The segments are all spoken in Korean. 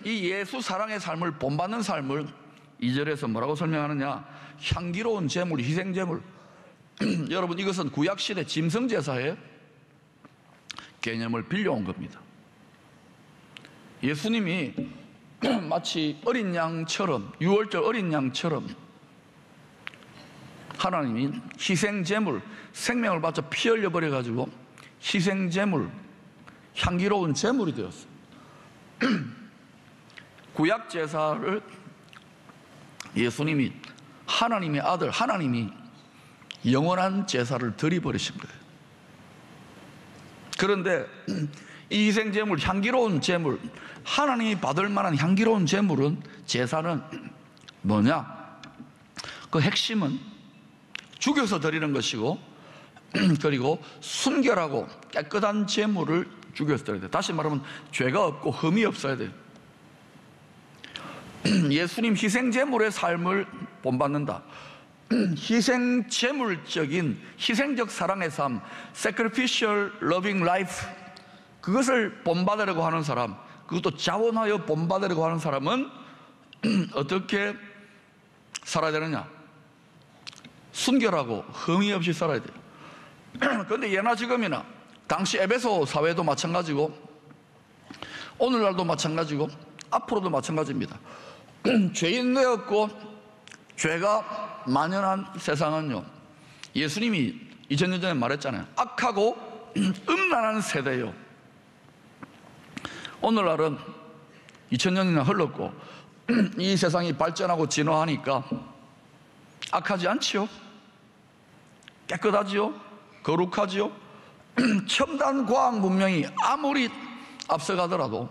이 예수 사랑의 삶을 본받는 삶을 2절에서 뭐라고 설명하느냐? 향기로운 제물, 희생제물. 여러분, 이것은 구약시대 짐승제사의 개념을 빌려온 겁니다. 예수님이 마치 어린 양처럼, 6월절 어린 양처럼 하나님이 희생제물, 생명을 바쳐 피 흘려버려가지고 희생제물, 향기로운 제물이 되었어요. 구약제사를 예수님이, 하나님의 아들, 하나님이 영원한 제사를 드려버리신 거예요. 그런데 이 희생제물, 향기로운 제물, 하나님이 받을 만한 향기로운 제물은, 제사는 뭐냐? 그 핵심은 죽여서 드리는 것이고, 그리고 순결하고 깨끗한 제물을 죽여서 드려야 돼요. 다시 말하면 죄가 없고 흠이 없어야 돼요. 예수님 희생제물의 삶을 본받는다. 희생제물적인, 희생적 사랑의 삶, sacrificial loving life, 그것을 본받으려고 하는 사람, 그것도 자원하여 본받으려고 하는 사람은 어떻게 살아야 되느냐? 순결하고 흠이 없이 살아야 돼요. 그런데 예나 지금이나 당시 에베소 사회도 마찬가지고 오늘날도 마찬가지고 앞으로도 마찬가지입니다. 죄인 되었고 죄가 만연한 세상은요, 예수님이 2000년 전에 말했잖아요. 악하고 음란한 세대예요. 오늘날은 2000년이나 흘렀고 이 세상이 발전하고 진화하니까 악하지 않지요? 깨끗하지요? 거룩하지요? 첨단 과학 문명이 아무리 앞서가더라도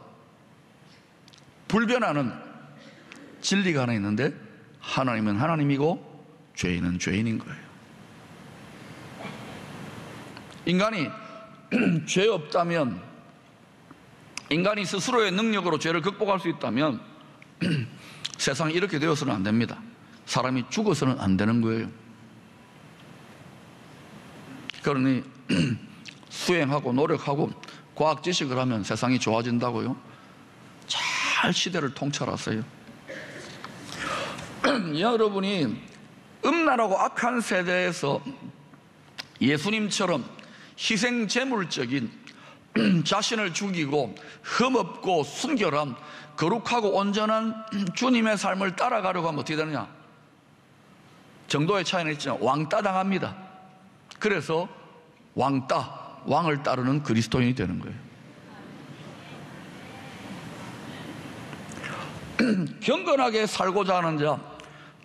불변하는 진리가 하나 있는데, 하나님은 하나님이고 죄인은 죄인인 거예요. 인간이 죄 없다면, 인간이 스스로의 능력으로 죄를 극복할 수 있다면 세상이 이렇게 되어서는 안 됩니다. 사람이 죽어서는 안 되는 거예요. 그러니 수행하고 노력하고 과학 지식을 하면 세상이 좋아진다고요? 잘 시대를 통찰하세요. 여러분이 음란하고 악한 세대에서 예수님처럼 희생제물적인, 자신을 죽이고 흠없고 순결한 거룩하고 온전한 주님의 삶을 따라가려고 하면 어떻게 되느냐? 정도의 차이는 있지만 왕따 당합니다. 그래서 왕따, 왕을 따르는 그리스도인이 되는 거예요. 경건하게 살고자 하는 자,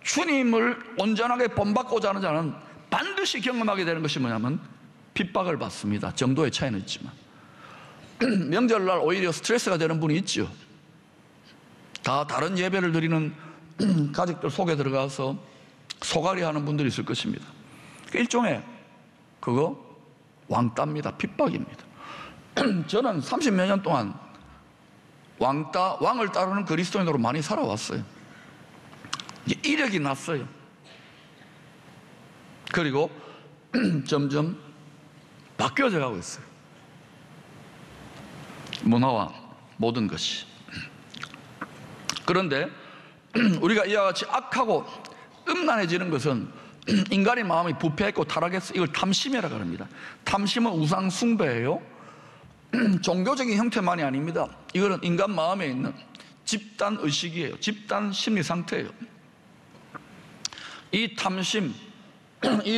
주님을 온전하게 본받고자 하는 자는 반드시 경험하게 되는 것이 뭐냐면 핍박을 받습니다. 정도의 차이는 있지만 명절날 오히려 스트레스가 되는 분이 있죠. 다 다른 예배를 드리는 가족들 속에 들어가서 소갈이 하는 분들이 있을 것입니다. 일종의 그거 왕따입니다. 핍박입니다. 저는 30몇 년 동안 왕따, 왕을 따르는 그리스도인으로 많이 살아왔어요. 이제 이력이 났어요. 그리고 점점 바뀌어져 가고 있어요. 문화와 모든 것이. 그런데 우리가 이와 같이 악하고 음란해지는 것은 인간의 마음이 부패했고 타락했어. 이걸 탐심이라고 합니다. 탐심은 우상 숭배예요. 종교적인 형태만이 아닙니다. 이거는 인간 마음에 있는 집단 의식이에요. 집단 심리 상태예요. 이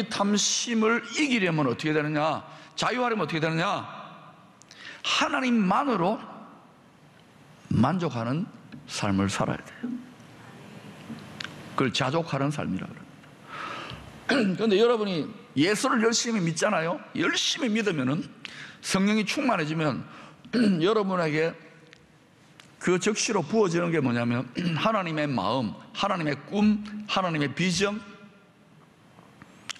탐심을 이기려면 어떻게 되느냐? 자유하려면 어떻게 되느냐? 하나님만으로 만족하는 삶을 살아야 돼요. 그걸 자족하는 삶이라고 합니다. 그런데 여러분이 예수를 열심히 믿잖아요. 열심히 믿으면은, 성령이 충만해지면 여러분에게 그 적시로 부어지는 게 뭐냐면 하나님의 마음, 하나님의 꿈, 하나님의 비전,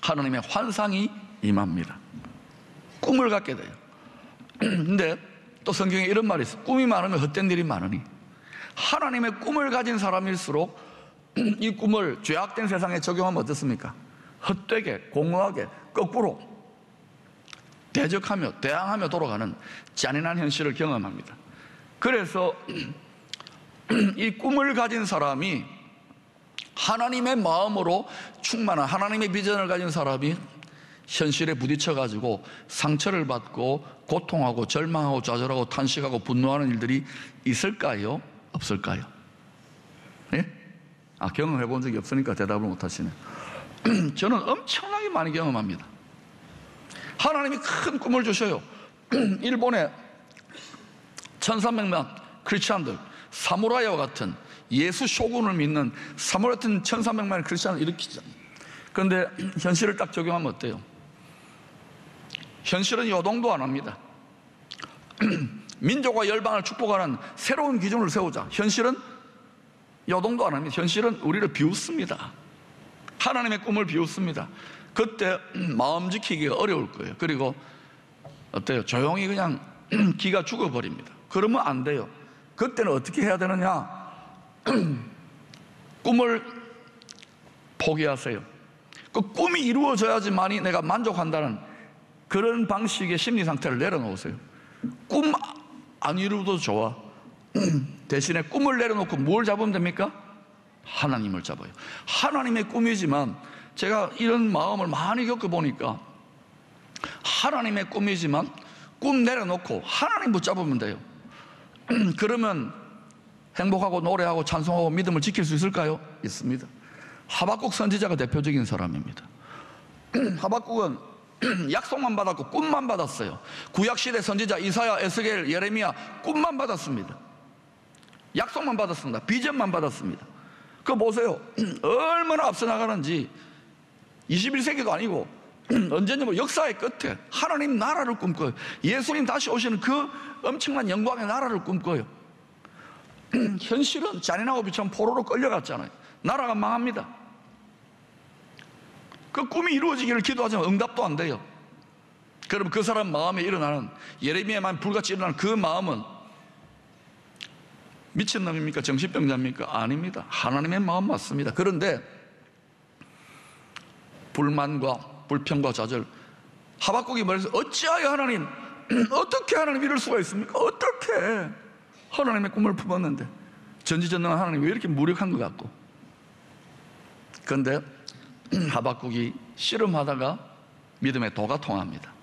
하나님의 환상이 임합니다. 꿈을 갖게 돼요. 근데 또 성경에 이런 말이 있어요. 꿈이 많으면 헛된 일이 많으니, 하나님의 꿈을 가진 사람일수록 이 꿈을 죄악된 세상에 적용하면 어떻습니까? 헛되게, 공허하게, 거꾸로 대적하며 대항하며 돌아가는 잔인한 현실을 경험합니다. 그래서 이 꿈을 가진 사람이, 하나님의 마음으로 충만한 하나님의 비전을 가진 사람이 현실에 부딪혀가지고 상처를 받고 고통하고 절망하고 좌절하고 탄식하고 분노하는 일들이 있을까요? 없을까요? 예? 경험해 본 적이 없으니까 대답을 못 하시네. 저는 엄청나게 많이 경험합니다. 하나님이 큰 꿈을 주셔요. 일본의 1300만 크리스찬들, 사무라이와 같은 예수 쇼군을 믿는 사무라이 같은 1300만의 크리스찬을 일으키죠. 그런데 현실을 딱 적용하면 어때요? 현실은 요동도 안 합니다. 민족과 열방을 축복하는 새로운 기준을 세우자. 현실은 요동도 안 합니다. 현실은 우리를 비웃습니다. 하나님의 꿈을 비웃습니다. 그때 마음 지키기가 어려울 거예요. 그리고 어때요? 조용히 그냥 기가 죽어버립니다. 그러면 안 돼요. 그때는 어떻게 해야 되느냐? 꿈을 포기하세요. 그 꿈이 이루어져야지만이 내가 만족한다는 그런 방식의 심리 상태를 내려놓으세요. 꿈 안 이루어도 좋아. 대신에 꿈을 내려놓고 뭘 잡으면 됩니까? 하나님을 잡아요. 하나님의 꿈이지만, 제가 이런 마음을 많이 겪어보니까 하나님의 꿈이지만 꿈 내려놓고 하나님 붙잡으면 돼요. 그러면 행복하고 노래하고 찬송하고 믿음을 지킬 수 있을까요? 있습니다. 하박국 선지자가 대표적인 사람입니다. 하박국은 약속만 받았고 꿈만 받았어요. 구약시대 선지자 이사야, 에스겔, 예레미야 꿈만 받았습니다. 약속만 받았습니다. 비전만 받았습니다. 그거 보세요. 얼마나 앞서 나가는지. 21세기도 아니고 언제쯤 역사의 끝에 하나님 나라를 꿈꿔요. 예수님 다시 오시는 그 엄청난 영광의 나라를 꿈꿔요. 현실은 잔인하고 비참한 포로로 끌려갔잖아요. 나라가 망합니다. 그 꿈이 이루어지기를 기도하지만 응답도 안 돼요. 그럼 그 사람 마음에 일어나는, 예레미야만 불같이 일어나는 그 마음은 미친놈입니까? 정신병자입니까? 아닙니다. 하나님의 마음 맞습니다. 그런데 불만과 불평과 좌절, 하박국이 말해서 어찌하여 하나님, 어떻게 하나님 이럴 수가 있습니까? 어떻게 하나님의 꿈을 품었는데 전지전능한 하나님 왜 이렇게 무력한 것 같고. 그런데 하박국이 씨름하다가 믿음의 도가 통합니다.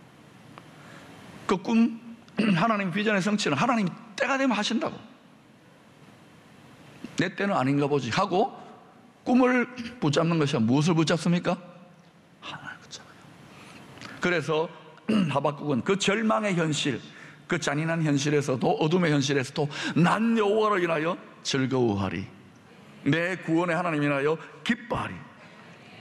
그 꿈, 하나님 비전의 성취는 하나님이 때가 되면 하신다고. 내 때는 아닌가 보지 하고 꿈을 붙잡는 것이 무엇을 붙잡습니까? 하나님을 붙잡아요. 그래서 하박국은 그 절망의 현실, 그 잔인한 현실에서도, 어둠의 현실에서도 난 여호와로 인하여 즐거워하리, 내 구원의 하나님 인하여 기뻐하리.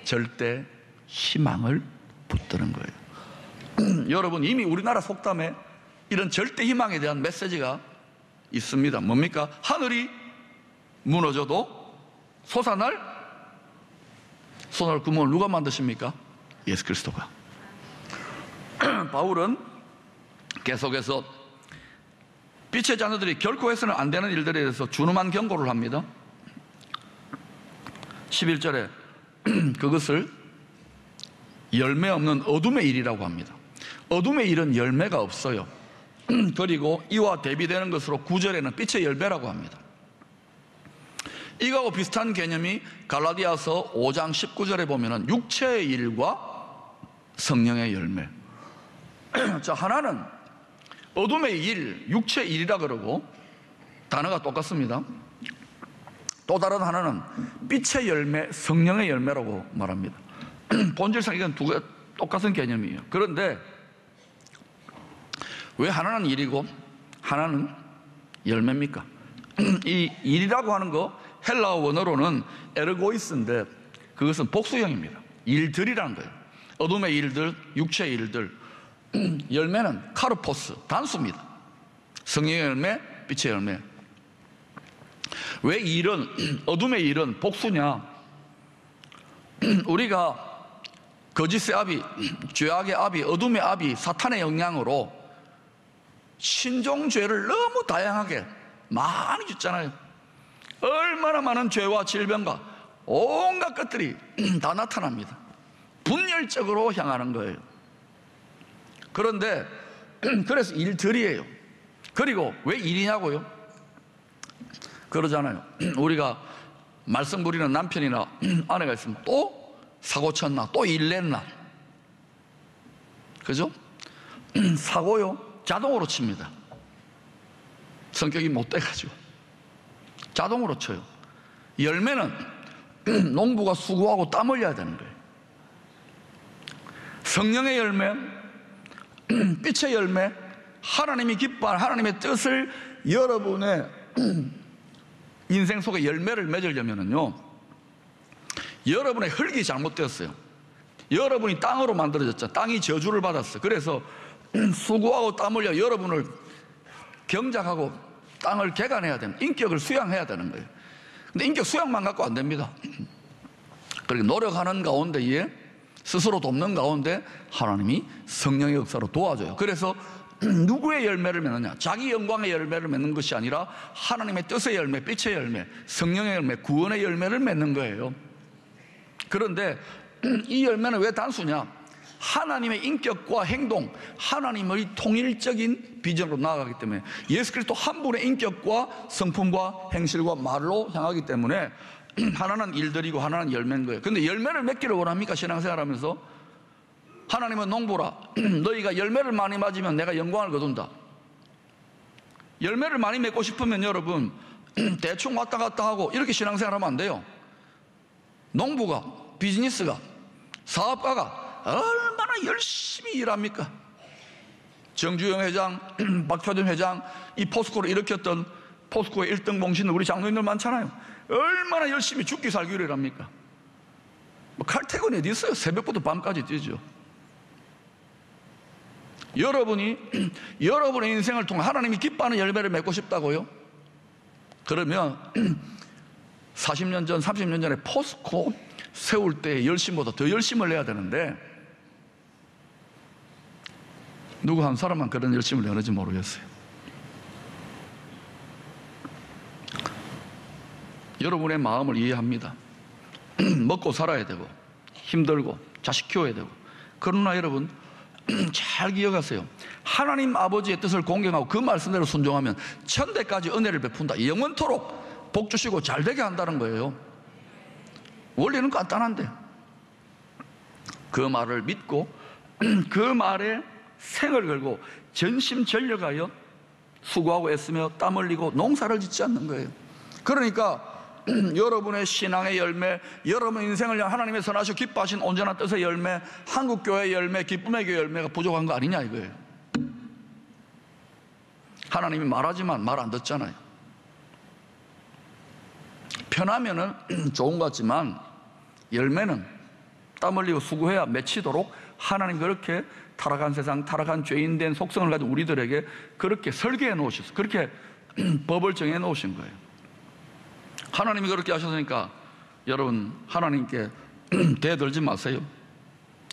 절대 희망을 붙드는 거예요. 여러분, 이미 우리나라 속담에 이런 절대 희망에 대한 메시지가 있습니다. 뭡니까? 하늘이 무너져도 솟아날 구멍을 누가 만드십니까? 예수 그리스도가. 바울은 계속해서 빛의 자녀들이 결코 해서는 안 되는 일들에 대해서 준엄한 경고를 합니다. 11절에 그것을 열매 없는 어둠의 일이라고 합니다. 어둠의 일은 열매가 없어요. 그리고 이와 대비되는 것으로 9절에는 빛의 열매라고 합니다. 이거하고 비슷한 개념이 갈라디아서 5장 19절에 보면은 육체의 일과 성령의 열매. 자, 하나는 어둠의 일, 육체의 일이라 그러고 단어가 똑같습니다. 또 다른 하나는 빛의 열매, 성령의 열매라고 말합니다. 본질상 이건 두 개 똑같은 개념이에요. 그런데 왜 하나는 일이고 하나는 열매입니까? 이 일이라고 하는 거 헬라어 원어로는 에르고이스인데 그것은 복수형입니다. 일들이라는 거예요. 어둠의 일들, 육체의 일들. 열매는 카르포스, 단수입니다. 성령의 열매, 빛의 열매. 왜 일은, 어둠의 일은 복수냐? 우리가 거짓의 아비, 죄악의 아비, 어둠의 아비, 사탄의 영향으로 신종죄를 너무 다양하게 많이 짓잖아요. 얼마나 많은 죄와 질병과 온갖 것들이 다 나타납니다. 분열적으로 향하는 거예요. 그런데 그래서 일들이에요. 그리고 왜 일이냐고요? 그러잖아요. 우리가 말썽 부리는 남편이나 아내가 있으면 또 사고 쳤나, 또 일냈나. 그죠? 사고요, 자동으로 칩니다. 성격이 못 돼가지고 자동으로 쳐요. 열매는 농부가 수고하고 땀 흘려야 되는 거예요. 성령의 열매, 빛의 열매, 하나님이 기뻐하는 하나님의 뜻을 여러분의 인생 속에 열매를 맺으려면요, 여러분의 흙이 잘못되었어요. 여러분이 땅으로 만들어졌죠. 땅이 저주를 받았어요. 그래서 수고하고 땀 흘려 여러분을 경작하고 땅을 개간해야 됩니다. 인격을 수양해야 되는 거예요. 근데 인격 수양만 갖고 안 됩니다. 그리고 노력하는 가운데에, 스스로 돕는 가운데 하나님이 성령의 역사로 도와줘요. 그래서 누구의 열매를 맺느냐? 자기 영광의 열매를 맺는 것이 아니라 하나님의 뜻의 열매, 빛의 열매, 성령의 열매, 구원의 열매를 맺는 거예요. 그런데 이 열매는 왜 단수냐? 하나님의 인격과 행동, 하나님의 통일적인 비전으로 나아가기 때문에, 예수 그리스도 한 분의 인격과 성품과 행실과 말로 향하기 때문에 하나는 일들이고 하나는 열매인 거예요. 그런데 열매를 맺기를 원합니까? 신앙생활하면서 하나님은 농부라, 너희가 열매를 많이 맞으면 내가 영광을 거둔다. 열매를 많이 맺고 싶으면 여러분 대충 왔다 갔다 하고 이렇게 신앙생활하면 안 돼요. 농부가, 비즈니스가, 사업가가 얼마나 열심히 일합니까? 정주영 회장, 박효준 회장, 이 포스코를 일으켰던 포스코의 1등 봉신들, 우리 장로님들 많잖아요. 얼마나 열심히 죽기 살기로 일합니까? 뭐 칼퇴근이 어디 있어요? 새벽부터 밤까지 뛰죠. 여러분이 여러분의 인생을 통해 하나님이 기뻐하는 열매를 맺고 싶다고요? 그러면 40년 전, 30년 전에 포스코 세울 때의 열심보다 더 열심을 내야 되는데, 누구 한 사람만 그런 열심을 내는지 모르겠어요. 여러분의 마음을 이해합니다. 먹고 살아야 되고 힘들고 자식 키워야 되고. 그러나 여러분 잘 기억하세요. 하나님 아버지의 뜻을 공경하고 그 말씀대로 순종하면 천대까지 은혜를 베푼다. 영원토록 복 주시고 잘 되게 한다는 거예요. 원리는 간단한데, 그 말을 믿고 그 말에 생을 걸고 전심전력하여 수고하고 애쓰며 땀 흘리고 농사를 짓지 않는 거예요. 그러니까 여러분의 신앙의 열매, 여러분 인생을 향한 하나님의 선하시고 기뻐하신 온전한 뜻의 열매, 한국교회의 열매, 기쁨의 교회 열매가 부족한 거 아니냐 이거예요. 하나님이 말하지만 말 안 듣잖아요. 편하면은 좋은 것 같지만 열매는 땀 흘리고 수고해야 맺히도록 하나님 그렇게 타락한 세상, 타락한 죄인된 속성을 가진 우리들에게 그렇게 설계해 놓으셨어요. 그렇게 법을 정해 놓으신 거예요. 하나님이 그렇게 하셨으니까 여러분 하나님께 대들지 마세요.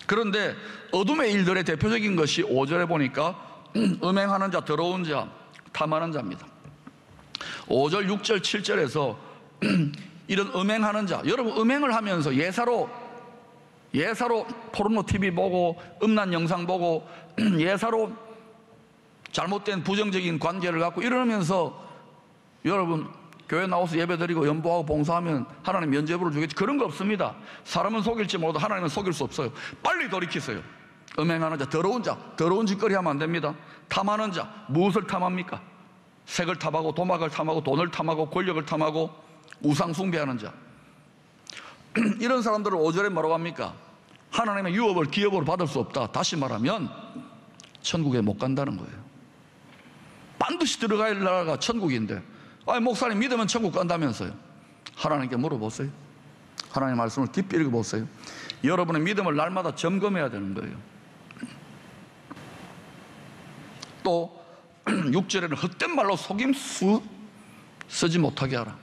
그런데 어둠의 일들의 대표적인 것이 5절에 보니까 음행하는 자, 더러운 자, 탐하는 자입니다. 5절, 6절, 7절에서 이런 음행하는 자, 여러분 음행을 하면서 예사로 포르노 TV 보고 음란 영상 보고 예사로 잘못된 부정적인 관계를 갖고 이러면서 여러분 교회 나와서 예배드리고 연보하고 봉사하면 하나님 면죄부를 주겠지, 그런 거 없습니다. 사람은 속일지 몰라도 하나님은 속일 수 없어요. 빨리 돌이키세요. 음행하는 자, 더러운 자, 더러운 짓거리 하면 안 됩니다. 탐하는 자, 무엇을 탐합니까? 색을 탐하고 도박을 탐하고 돈을 탐하고 권력을 탐하고 우상 숭배하는 자, 이런 사람들을 5절에 뭐라고 합니까? 하나님의 유업을 기업으로 받을 수 없다. 다시 말하면 천국에 못 간다는 거예요. 반드시 들어가야 할 나라가 천국인데, 아니 목사님 믿으면 천국 간다면서요. 하나님께 물어보세요. 하나님의 말씀을 깊이 읽어보세요. 여러분의 믿음을 날마다 점검해야 되는 거예요. 또 6절에는 헛된 말로 속임수 쓰지 못하게 하라.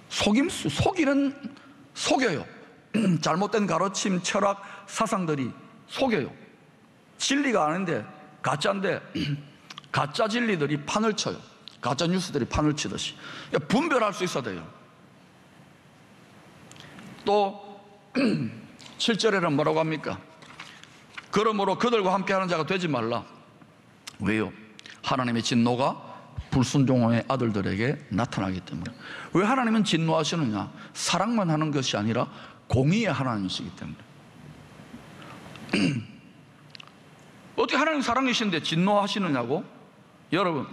속임수, 속이는 속여요. 잘못된 가르침, 철학, 사상들이 속여요. 진리가 아닌데 가짜인데 가짜 진리들이 판을 쳐요. 가짜 뉴스들이 판을 치듯이. 분별할 수 있어야 돼요. 또 7절에는 뭐라고 합니까? 그러므로 그들과 함께하는 자가 되지 말라. 왜요? 하나님의 진노가 불순종의 아들들에게 나타나기 때문에. 왜 하나님은 진노하시느냐? 사랑만 하는 것이 아니라 공의의 하나님이시기 때문에. 어떻게 하나님 사랑이신데 진노하시느냐고? 여러분,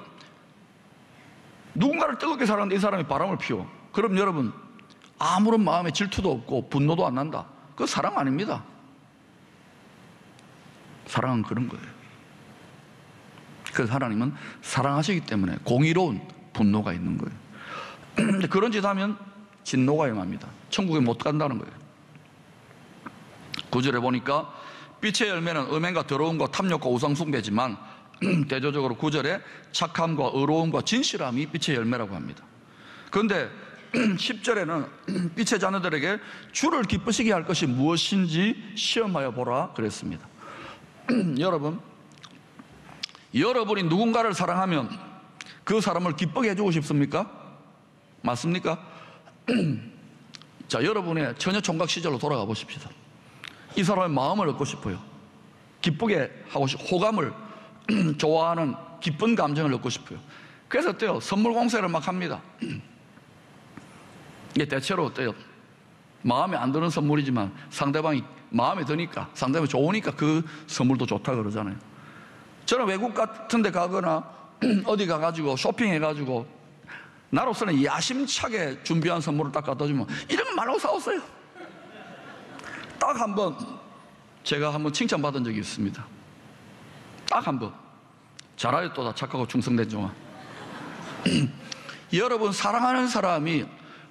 누군가를 뜨겁게 사랑하는데 이 사람이 바람을 피워. 그럼 여러분, 아무런 마음에 질투도 없고 분노도 안 난다. 그거 사랑 아닙니다. 사랑은 그런 거예요. 그래서 하나님은 사랑하시기 때문에 공의로운 분노가 있는 거예요. 그런 짓 하면 진노가 임합니다. 천국에 못 간다는 거예요. 9절에 보니까 빛의 열매는 음행과 더러움과 탐욕과 우상숭배지만 대조적으로 9절에 착함과 의로움과 진실함이 빛의 열매라고 합니다. 그런데 10절에는 빛의 자녀들에게 주를 기쁘시게 할 것이 무엇인지 시험하여 보라 그랬습니다. 여러분, 여러분이 누군가를 사랑하면 그 사람을 기쁘게 해주고 싶습니까? 맞습니까? 자, 여러분의 처녀 총각 시절로 돌아가 보십시다. 이 사람의 마음을 얻고 싶어요. 기쁘게 하고 싶어요. 호감을 좋아하는 기쁜 감정을 얻고 싶어요. 그래서 어때요? 선물 공세를 막 합니다. 이게 대체로 어때요? 마음에 안 드는 선물이지만 상대방이 마음에 드니까, 상대방이 좋으니까 그 선물도 좋다 그러잖아요. 저는 외국 같은 데 가거나 어디 가가지고 쇼핑해가지고 나로서는 야심차게 준비한 선물을 딱 갖다 주면 이런 거 말라고 사왔어요. 딱 한 번 제가 한번 칭찬받은 적이 있습니다. 딱 한 번. 잘하였도다 착하고 충성된 종아. 여러분, 사랑하는 사람이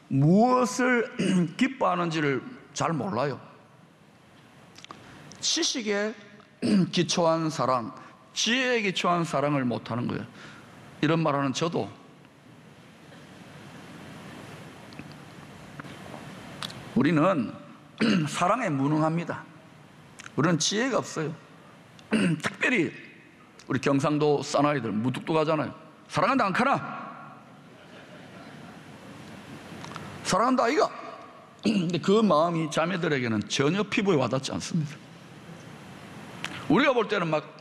무엇을 기뻐하는지를 잘 몰라요. 지식에 기초한 사랑, 지혜에 기초한 사랑을 못하는 거예요. 이런 말하는 저도 우리는 사랑에 무능합니다. 우리는 지혜가 없어요. 특별히 우리 경상도 사나이들 무뚝뚝하잖아요. 사랑한다 안 카나? 사랑한다 아이가? 근데 그 마음이 자매들에게는 전혀 피부에 와닿지 않습니다. 우리가 볼 때는 막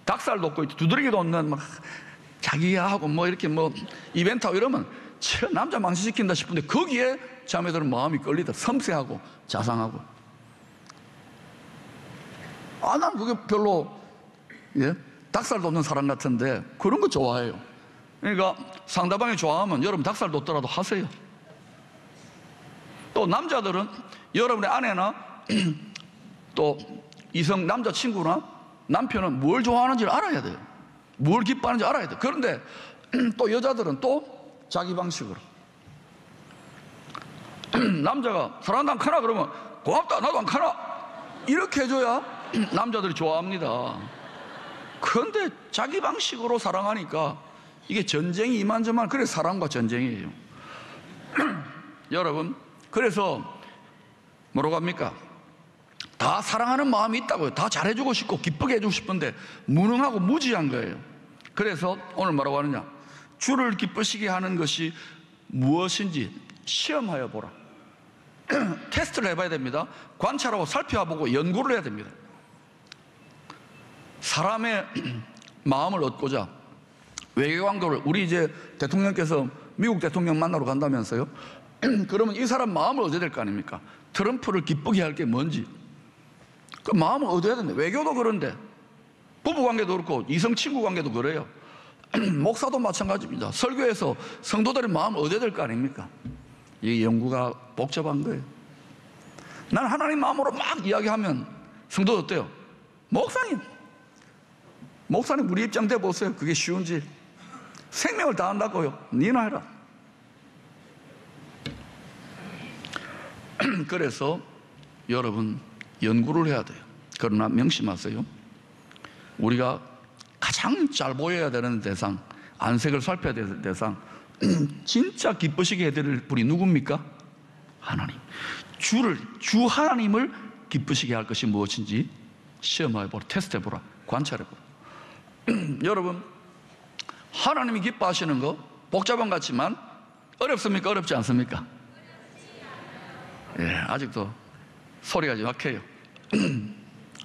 닭살 돋고 두드러기 돋는 막 자기야 하고 뭐 이렇게 뭐 이벤트하고 이러면 저 남자 망신시킨다 싶은데 거기에 자매들은 마음이 끌리다. 섬세하고 자상하고. 난 그게 별로 닭살 돋는 사람 같은데 그런 거 좋아해요. 그러니까 상대방이 좋아하면 여러분 닭살 돋더라도 하세요. 또 남자들은 여러분의 아내나 또 이성 남자친구나 남편은 뭘 좋아하는지를 알아야 돼요. 뭘 기뻐하는지 알아야 돼요. 그런데 또 여자들은 또 자기 방식으로 남자가 사랑한다 안 카나? 그러면 고맙다 나도 안 카나? 이렇게 해줘야 남자들이 좋아합니다. 그런데 자기 방식으로 사랑하니까 이게 전쟁이 이만저만. 그래서 사랑과 전쟁이에요. 여러분, 그래서 뭐라고 합니까? 다 사랑하는 마음이 있다고요. 다 잘해주고 싶고 기쁘게 해주고 싶은데 무능하고 무지한 거예요. 그래서 오늘 뭐라고 하느냐? 주를 기쁘시게 하는 것이 무엇인지 시험하여 보라. 테스트를 해봐야 됩니다. 관찰하고 살펴보고 연구를 해야 됩니다. 사람의 마음을 얻고자 외교관계를, 우리 이제 대통령께서 미국 대통령 만나러 간다면서요? 그러면 이 사람 마음을 얻어야 될 거 아닙니까? 트럼프를 기쁘게 할 게 뭔지 그 마음을 얻어야 된다. 외교도 그런데 부부관계도 그렇고 이성친구관계도 그래요. 목사도 마찬가지입니다. 설교에서 성도들의 마음을 얻어야 될 거 아닙니까? 이 연구가 복잡한 거예요. 난 하나님 마음으로 막 이야기하면 성도들 어때요? 목사님 우리 입장 돼 보세요. 그게 쉬운지. 생명을 다한다고요. 니나 해라. 그래서 여러분 연구를 해야 돼요. 그러나 명심하세요. 우리가 가장 잘 보여야 되는 대상, 안색을 살펴야 되는 대상, 진짜 기쁘시게 해드릴 분이 누굽니까? 하나님. 주 하나님을 기쁘시게 할 것이 무엇인지 시험해보라, 테스트해보라, 관찰해보라. 여러분, 하나님이 기뻐하시는 거 복잡한 것 같지만 어렵습니까? 어렵지 않습니까? 예, 아직도 소리가 좀 약해요.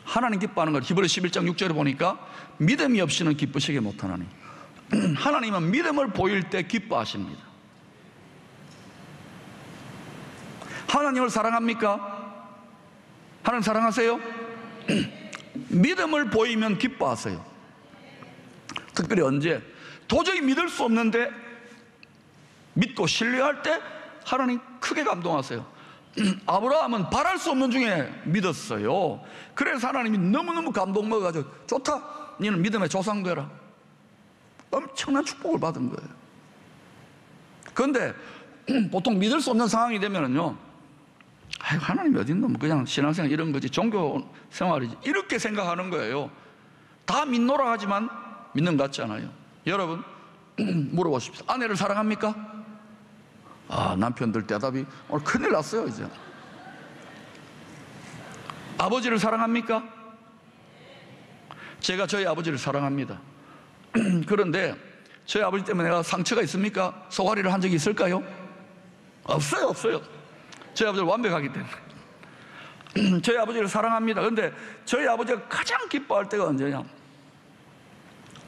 하나님 기뻐하는 걸 히브리 11장 6절에 보니까 믿음이 없이는 기쁘시게 못하나니 하나님은 믿음을 보일 때 기뻐하십니다. 하나님을 사랑합니까? 하나님 사랑하세요? 믿음을 보이면 기뻐하세요. 특별히 언제? 도저히 믿을 수 없는데 믿고 신뢰할 때 하나님 크게 감동하세요. 아브라함은 바랄 수 없는 중에 믿었어요. 그래서 하나님이 너무너무 감동 먹어가지고 좋다, 너는 믿음의 조상 되라. 엄청난 축복을 받은 거예요. 그런데 보통 믿을 수 없는 상황이 되면은요, 아유, 하나님이 어디 있노? 그냥 신앙생활 이런 거지, 종교 생활이지, 이렇게 생각하는 거예요. 다 믿노라 하지만 믿는 것 같지 않아요. 여러분 물어보십시오. 아내를 사랑합니까? 아, 남편들 대답이 오늘 큰일 났어요. 이제 아버지를 사랑합니까? 제가 저희 아버지를 사랑합니다. 그런데 저희 아버지 때문에 내가 상처가 있습니까? 소가리를 한 적이 있을까요? 없어요, 없어요. 저희 아버지는 완벽하기 때문에 저희 아버지를 사랑합니다. 그런데 저희 아버지가 가장 기뻐할 때가 언제냐?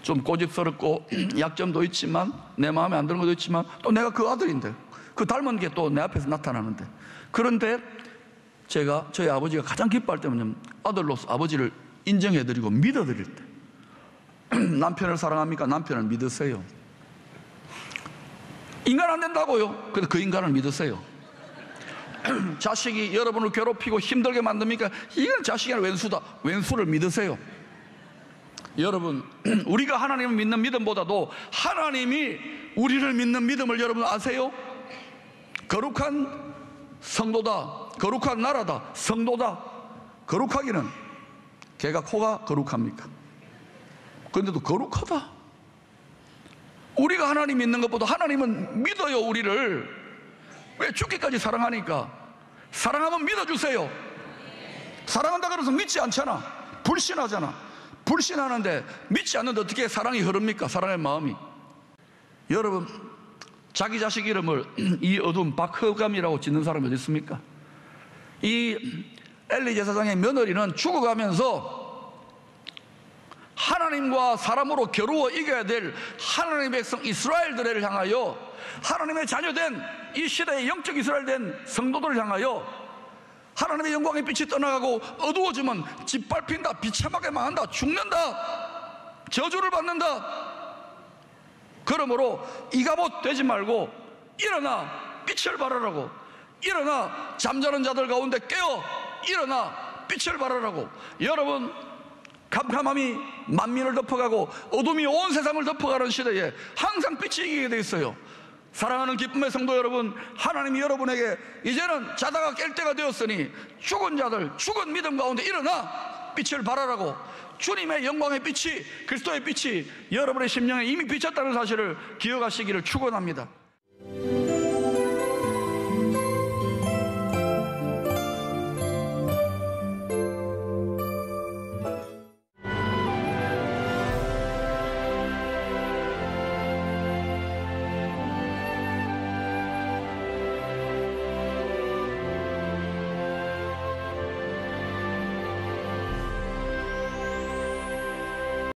좀 고집스럽고 약점도 있지만, 내 마음에 안 드는 것도 있지만, 또 내가 그 아들인데, 그 닮은 게 또 내 앞에서 나타나는데, 그런데 제가 저희 아버지가 가장 기뻐할 때는 아들로서 아버지를 인정해드리고 믿어드릴 때. 남편을 사랑합니까? 남편을 믿으세요. 인간 안 된다고요? 근데 그 인간을 믿으세요. 자식이 여러분을 괴롭히고 힘들게 만듭니까? 이건 자식이 아니라 왼수다. 왼수를 믿으세요. 여러분, 우리가 하나님을 믿는 믿음보다도 하나님이 우리를 믿는 믿음을 여러분 아세요? 거룩한 성도다, 거룩한 나라다, 성도다. 거룩하기는 걔가 코가 거룩합니까? 그런데도 거룩하다. 우리가 하나님 믿는 것보다 하나님은 믿어요. 우리를 왜 죽기까지 사랑하니까. 사랑하면 믿어주세요. 사랑한다 그래서 믿지 않잖아. 불신하잖아. 불신하는데 믿지 않는데 어떻게 사랑이 흐릅니까? 사랑의 마음이. 여러분, 자기 자식 이름을 이어둠 박허감이라고 짓는 사람이 어디 있습니까? 이 엘리 제사장의 며느리는 죽어가면서 하나님과 사람으로 겨루어 이겨야 될 하나님의 백성 이스라엘들을 향하여, 하나님의 자녀된 이 시대의 영적 이스라엘 된 성도들을 향하여 하나님의 영광의 빛이 떠나가고 어두워지면 짓밟힌다, 비참하게 망한다, 죽는다, 저주를 받는다. 그러므로 이가봇 되지 말고 일어나 빛을 발하라고, 일어나 잠자는 자들 가운데 깨어 일어나 빛을 발하라고. 여러분, 캄캄함이 만민을 덮어가고 어둠이 온 세상을 덮어가는 시대에 항상 빛이 이기게 돼 있어요. 사랑하는 기쁨의 성도 여러분, 하나님이 여러분에게 이제는 자다가 깰 때가 되었으니 죽은 자들, 죽은 믿음 가운데 일어나 빛을 발하라고. 주님의 영광의 빛이, 그리스도의 빛이 여러분의 심령에 이미 비쳤다는 사실을 기억하시기를 축원합니다.